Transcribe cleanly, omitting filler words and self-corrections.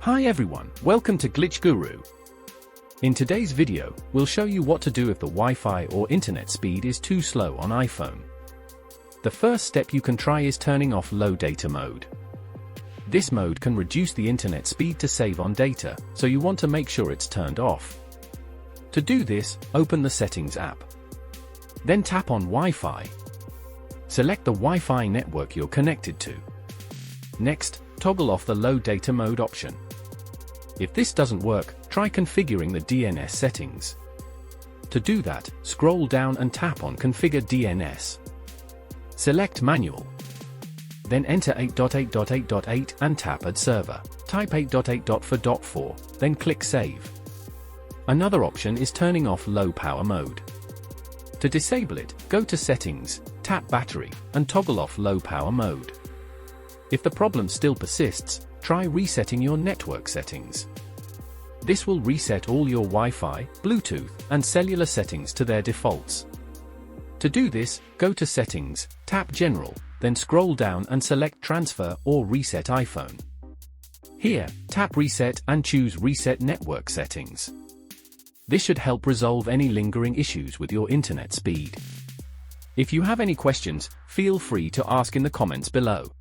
Hi everyone, welcome to Glitch Guru. In today's video, we'll show you what to do if the Wi-Fi or internet speed is too slow on iPhone. The first step you can try is turning off low data mode. This mode can reduce the internet speed to save on data, so you want to make sure it's turned off. To do this, open the Settings app. Then tap on Wi-Fi. Select the Wi-Fi network you're connected to. Next, toggle off the low data mode option. If this doesn't work, try configuring the DNS settings. To do that, scroll down and tap on Configure DNS. Select Manual. Then enter 8.8.8.8 and tap Add Server. Type 8.8.4.4, then click Save. Another option is turning off low power mode. To disable it, go to Settings, tap Battery, and toggle off low power mode. If the problem still persists, try resetting your network settings. This will reset all your Wi-Fi, Bluetooth, and cellular settings to their defaults. To do this, go to Settings, tap General, then scroll down and select Transfer or Reset iPhone. Here, tap Reset and choose Reset Network Settings. This should help resolve any lingering issues with your internet speed. If you have any questions, feel free to ask in the comments below.